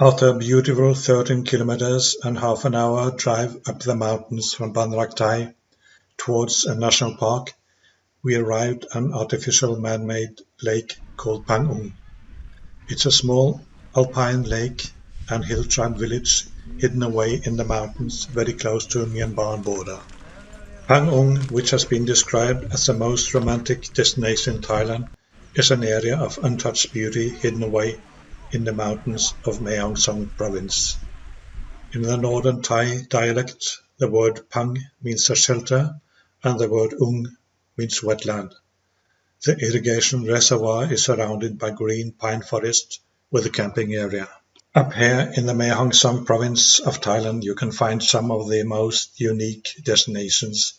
After a beautiful 13 kilometers and half an hour drive up the mountains from Ban Rak Thai towards a national park, we arrived at an artificial man-made lake called Phang Ung. It's a small alpine lake and hill tribe village hidden away in the mountains very close to Myanmar border. Phang Ung, which has been described as the most romantic destination in Thailand, is an area of untouched beauty hidden away in the mountains of Mae Hong Son province. In the northern Thai dialect, the word Phang means a shelter and the word Ung means wetland. The irrigation reservoir is surrounded by green pine forest with a camping area. Up here in the Mae Hong Son province of Thailand, you can find some of the most unique destinations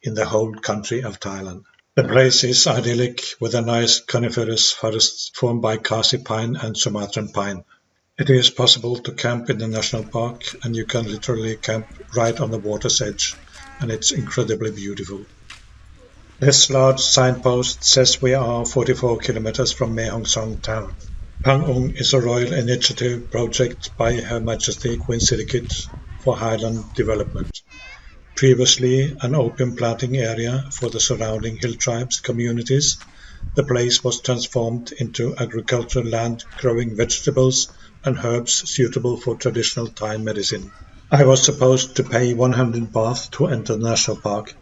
in the whole country of Thailand. The place is idyllic with a nice coniferous forest formed by Khasi pine and Sumatran pine. It is possible to camp in the national park, and you can literally camp right on the water's edge, and it's incredibly beautiful. This large signpost says we are 44 kilometers from Mae Hong Son town. Phang Ung is a royal initiative project by Her Majesty Queen Sirikit for highland development. Previously an opium planting area for the surrounding hill tribes communities, the place was transformed into agricultural land growing vegetables and herbs suitable for traditional Thai medicine. I was supposed to pay 100 baht to enter the national park,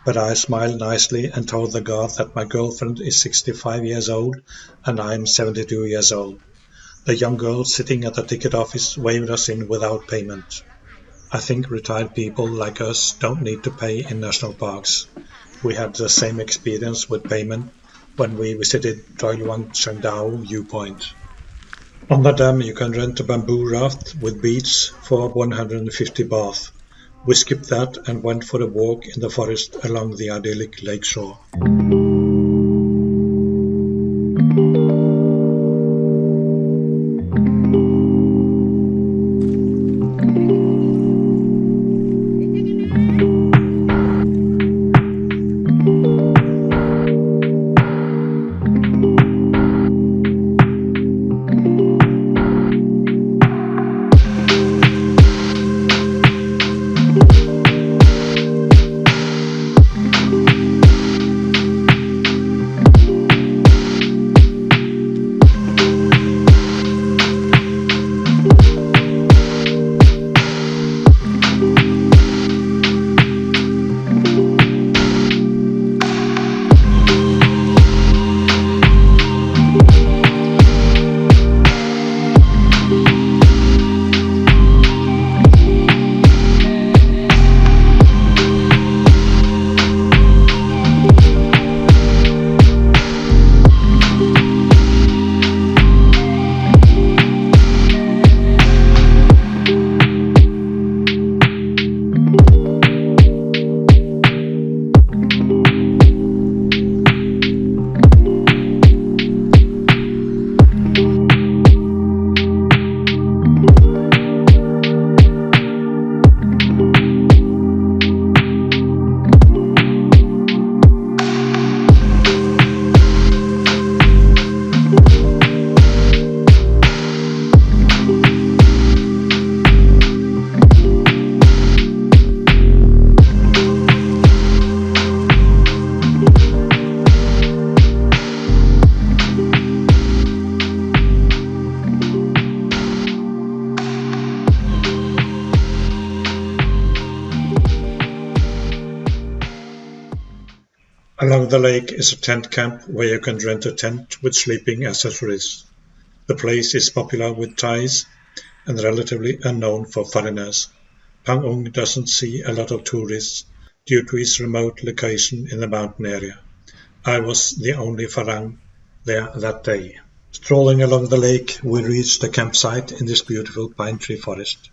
but I smiled nicely and told the guard that my girlfriend is 65 years old and I am 72 years old. The young girl sitting at the ticket office waved us in without payment. I think retired people like us don't need to pay in national parks. We had the same experience with payment when we visited Doi Luang Changdao viewpoint. On the dam you can rent a bamboo raft with beads for 150 baht. We skipped that and went for a walk in the forest along the idyllic lakeshore. Along the lake is a tent camp where you can rent a tent with sleeping accessories. The place is popular with Thais and relatively unknown for foreigners. Phang Ung doesn't see a lot of tourists due to its remote location in the mountain area. I was the only Farang there that day. Strolling along the lake, we reached the campsite in this beautiful pine tree forest.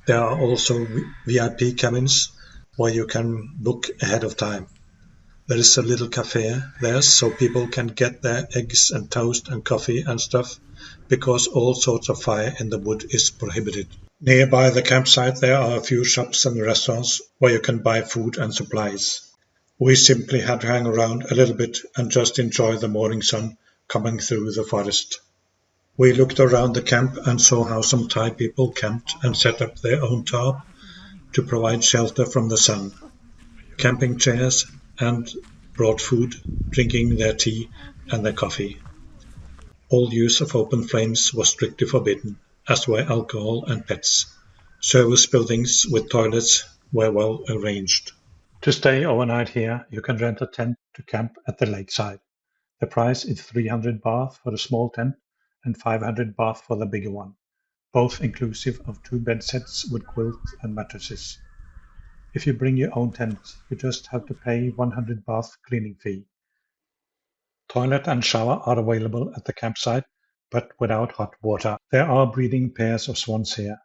There are also VIP cabins where you can book ahead of time. There is a little cafe there so people can get their eggs and toast and coffee and stuff because all sorts of fire in the wood is prohibited. Nearby the campsite there are a few shops and restaurants where you can buy food and supplies. We simply had to hang around a little bit and just enjoy the morning sun coming through the forest. We looked around the camp and saw how some Thai people camped and set up their own tarp to provide shelter from the sun, camping chairs, and brought food, drinking their tea and their coffee. All use of open flames was strictly forbidden, as were alcohol and pets. Service buildings with toilets were well arranged. To stay overnight here, you can rent a tent to camp at the lakeside. The price is 300 baht for the small tent and 500 baht for the bigger one, both inclusive of 2 bed sets with quilts and mattresses. If you bring your own tent, you just have to pay 100 baht cleaning fee. Toilet and shower are available at the campsite, but without hot water. There are breeding pairs of swans here.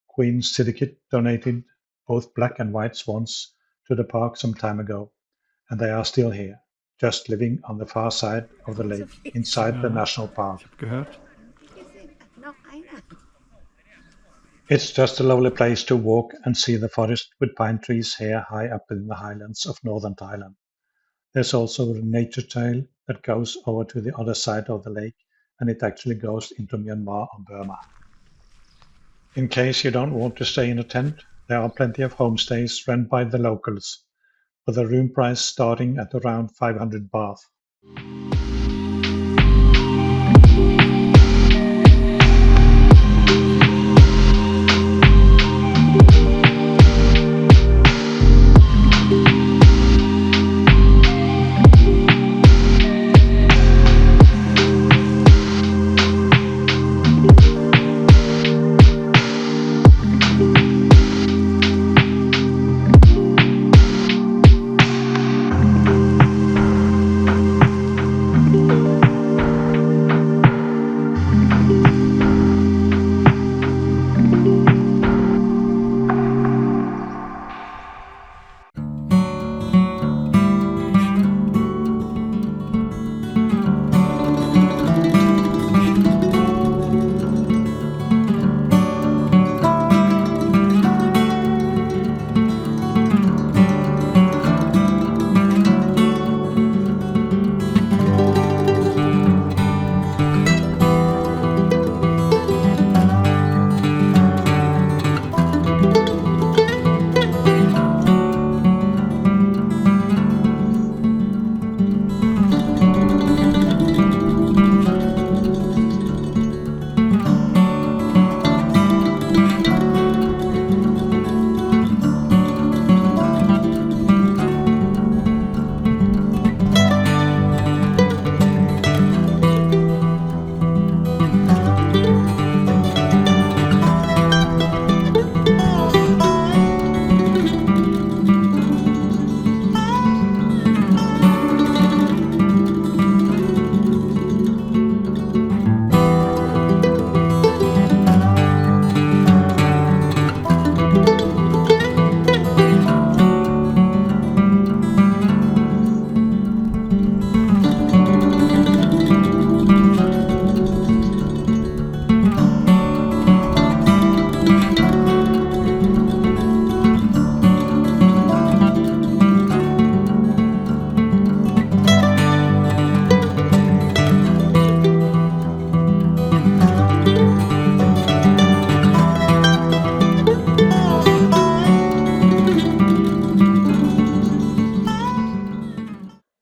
Queen Sirikit donated both black and white swans to the park some time ago, and they are still here, just living on the far side of the lake, inside the national park. It's just a lovely place to walk and see the forest with pine trees here high up in the highlands of northern Thailand. There's also a nature trail that goes over to the other side of the lake, and it actually goes into Myanmar or Burma. In case you don't want to stay in a tent, there are plenty of homestays run by the locals, with a room price starting at around 500 baht.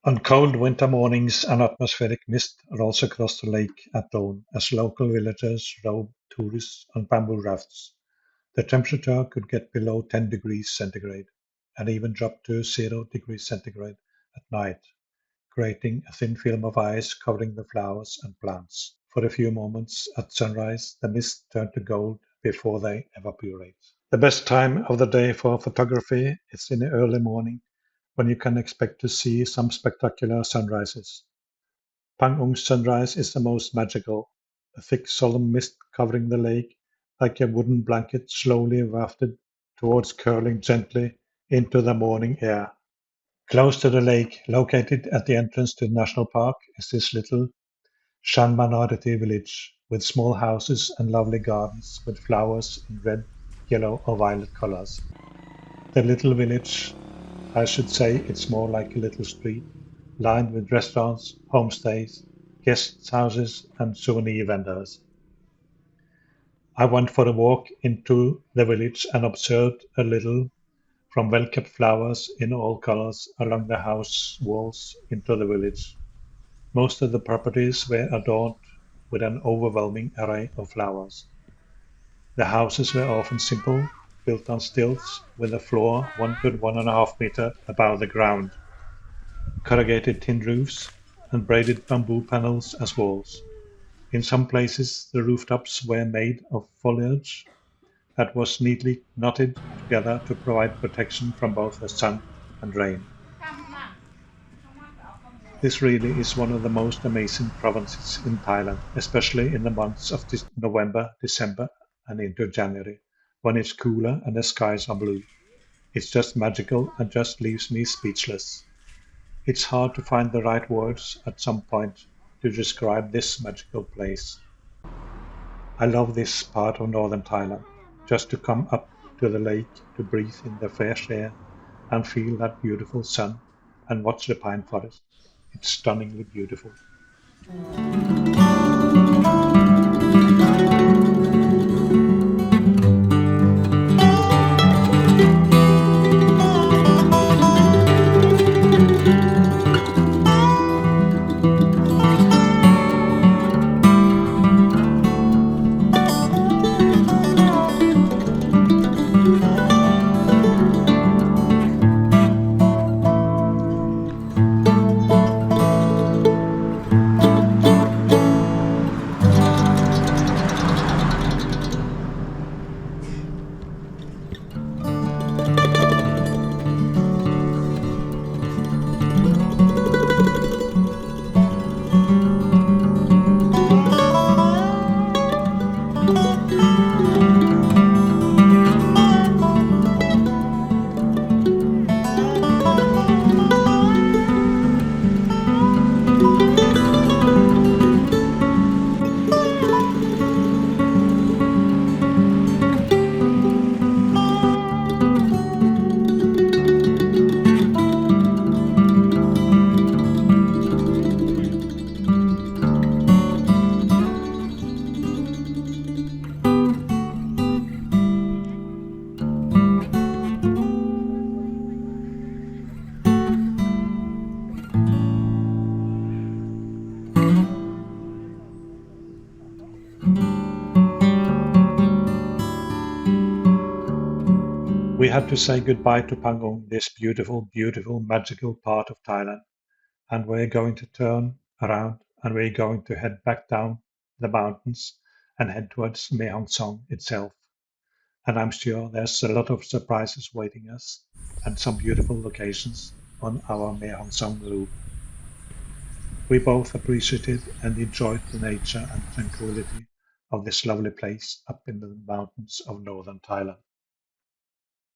On cold winter mornings, an atmospheric mist rolls across the lake at dawn as local villagers row tourists on bamboo rafts. The temperature could get below 10 degrees centigrade and even drop to 0 degrees centigrade at night, creating a thin film of ice covering the flowers and plants. For a few moments at sunrise, the mist turns to gold before they evaporate. The best time of the day for photography is in the early morning, when you can expect to see some spectacular sunrises. Pangung's sunrise is the most magical, a thick solemn mist covering the lake, like a wooden blanket slowly wafted towards curling gently into the morning air. Close to the lake, located at the entrance to the national park, is this little Shan minority village with small houses and lovely gardens with flowers in red, yellow or violet colors. The little village, I should say it's more like a little street, lined with restaurants, homestays, guest houses and souvenir vendors. I went for a walk into the village and observed a little, from well-kept flowers in all colors along the house walls into the village. Most of the properties were adorned with an overwhelming array of flowers. The houses were often simple, built on stilts, with a floor 1 to 1.5 meters above the ground, corrugated tin roofs, and braided bamboo panels as walls. In some places the rooftops were made of foliage that was neatly knotted together to provide protection from both the sun and rain. This really is one of the most amazing provinces in Thailand, especially in the months of November, December, and into January, when it's cooler and the skies are blue. It's just magical and just leaves me speechless. It's hard to find the right words at some point to describe this magical place. I love this part of northern Thailand, just to come up to the lake to breathe in the fresh air and feel that beautiful sun and watch the pine forest. It's stunningly beautiful. We had to say goodbye to Pangong, this beautiful, beautiful, magical part of Thailand, and we're going to turn around and we're going to head back down the mountains and head towards Mae Hong Son itself. And I'm sure there's a lot of surprises waiting us and some beautiful locations on our Mae Hong Son route. We both appreciated and enjoyed the nature and tranquility of this lovely place up in the mountains of northern Thailand.